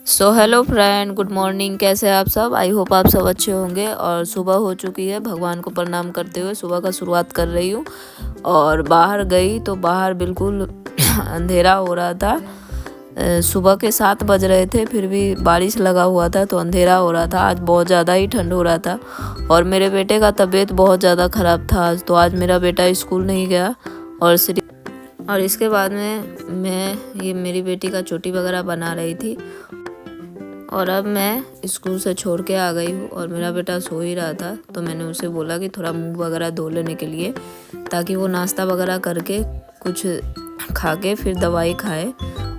So hello friend, good morning. कैसे हैं आप सब? आई होप आप सब अच्छे होंगे। और सुबह हो चुकी है, भगवान को प्रणाम करते हुए सुबह का शुरुआत कर रही हूँ। और बाहर गई तो बाहर बिल्कुल अंधेरा हो रहा था। सुबह के 7 बज रहे थे, फिर भी बारिश लगा हुआ था तो अंधेरा हो रहा था। आज बहुत ज़्यादा ही ठंड हो रहा था और मेरे बेटे का तबीयत बहुत ज़्यादा ख़राब था आज। तो आज मेरा बेटा स्कूल नहीं गया। और इसके बाद में मैं ये मेरी बेटी का चोटी वगैरह बना रही थी। और अब मैं स्कूल से छोड़ के आ गई हूँ और मेरा बेटा सो ही रहा था। तो मैंने उसे बोला कि थोड़ा मुंह वगैरह धो लेने के लिए, ताकि वो नाश्ता वगैरह करके कुछ खा के फिर दवाई खाए।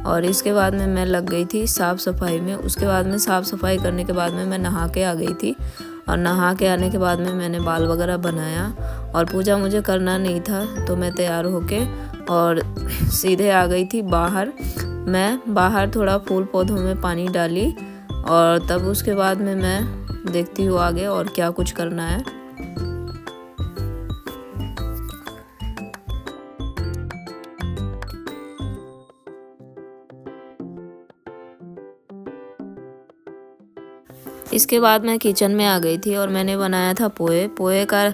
और इसके बाद में मैं लग गई थी साफ़ सफाई में। उसके बाद में साफ़ सफाई करने के बाद में मैं नहा के आ गई थी। और नहा के आने के बाद में मैंने बाल वगैरह बनाया और पूजा मुझे करना नहीं था, तो मैं तैयार होके और सीधे आ गई थी बाहर। मैं बाहर थोड़ा फूल पौधों में पानी डाली और तब उसके बाद में मैं देखती हूँ आगे और क्या कुछ करना है। इसके बाद मैं किचन में आ गई थी और मैंने बनाया था पोहे। पोहे का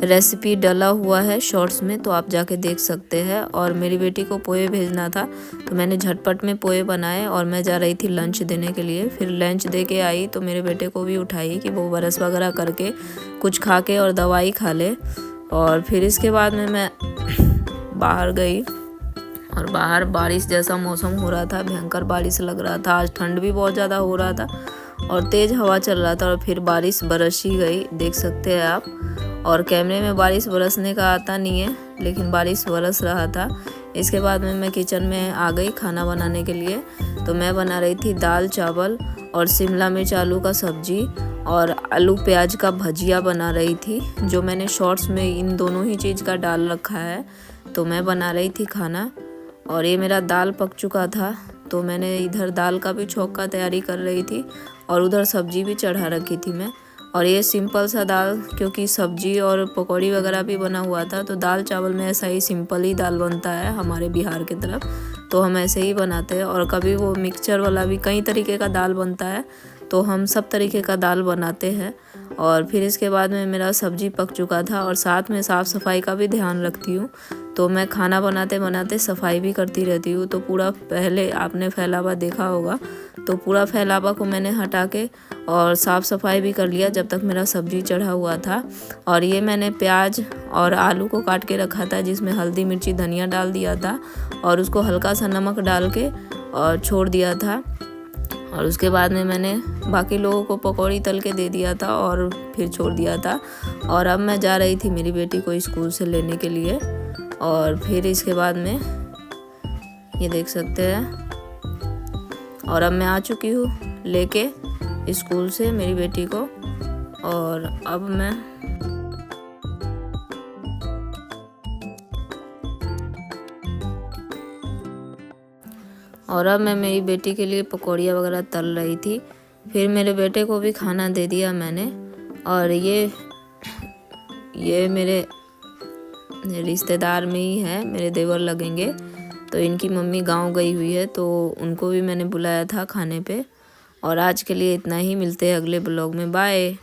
रेसिपी डला हुआ है शॉर्ट्स में, तो आप जाके देख सकते हैं। और मेरी बेटी को पोहे भेजना था तो मैंने झटपट में पोहे बनाए और मैं जा रही थी लंच देने के लिए। फिर लंच दे के आई तो मेरे बेटे को भी उठाई कि वो ब्रश वगैरह करके कुछ खा के और दवाई खा ले। और फिर इसके बाद में मैं बाहर गई और बाहर बारिश जैसा मौसम हो रहा था, भयंकर बारिश लग रहा था। आज ठंड भी बहुत ज़्यादा हो रहा था और तेज़ हवा चल रहा था और फिर बारिश बरस ही गई, देख सकते हैं आप। और कैमरे में बारिश बरसने का आता नहीं है, लेकिन बारिश बरस रहा था। इसके बाद में मैं किचन में आ गई खाना बनाने के लिए। तो मैं बना रही थी दाल चावल और शिमला मिर्च आलू का सब्जी और आलू प्याज का भजिया बना रही थी, जो मैंने शॉर्ट्स में इन दोनों ही चीज़ का डाल रखा है। तो मैं बना रही थी खाना और ये मेरा दाल पक चुका था, तो मैंने इधर दाल का भी छौंक का तैयारी कर रही थी और उधर सब्जी भी चढ़ा रखी थी मैं। और ये सिंपल सा दाल, क्योंकि सब्जी और पकौड़ी वगैरह भी बना हुआ था, तो दाल चावल में ऐसा ही सिंपल ही दाल बनता है हमारे बिहार की तरफ, तो हम ऐसे ही बनाते हैं। और कभी वो मिक्सचर वाला भी कई तरीके का दाल बनता है, तो हम सब तरीके का दाल बनाते हैं। और फिर इसके बाद में मेरा सब्जी पक चुका था और साथ में साफ़ सफाई का भी ध्यान रखती हूँ। तो मैं खाना बनाते बनाते सफाई भी करती रहती हूँ। तो पूरा पहले आपने फैलावा देखा होगा, तो पूरा फैलावा को मैंने हटा के और साफ़ सफाई भी कर लिया जब तक मेरा सब्जी चढ़ा हुआ था। और ये मैंने प्याज और आलू को काट के रखा था, जिसमें हल्दी मिर्ची धनिया डाल दिया था और उसको हल्का सा नमक डाल के और छोड़ दिया था। और उसके बाद में मैंने बाकी लोगों को पकौड़ी तल के दे दिया था और फिर छोड़ दिया था। और अब मैं जा रही थी मेरी बेटी को स्कूल से लेने के लिए। और फिर इसके बाद में ये देख सकते हैं, और अब मैं आ चुकी हूँ लेके स्कूल से मेरी बेटी को। और अब मैं मेरी बेटी के लिए पकौड़ियाँ वगैरह तल रही थी। फिर मेरे बेटे को भी खाना दे दिया मैंने। और ये मेरे रिश्तेदार में ही है, मेरे देवर लगेंगे। तो इनकी मम्मी गांव गई हुई है, तो उनको भी मैंने बुलाया था खाने पे। और आज के लिए इतना ही, मिलते हैं अगले ब्लॉग में। बाय।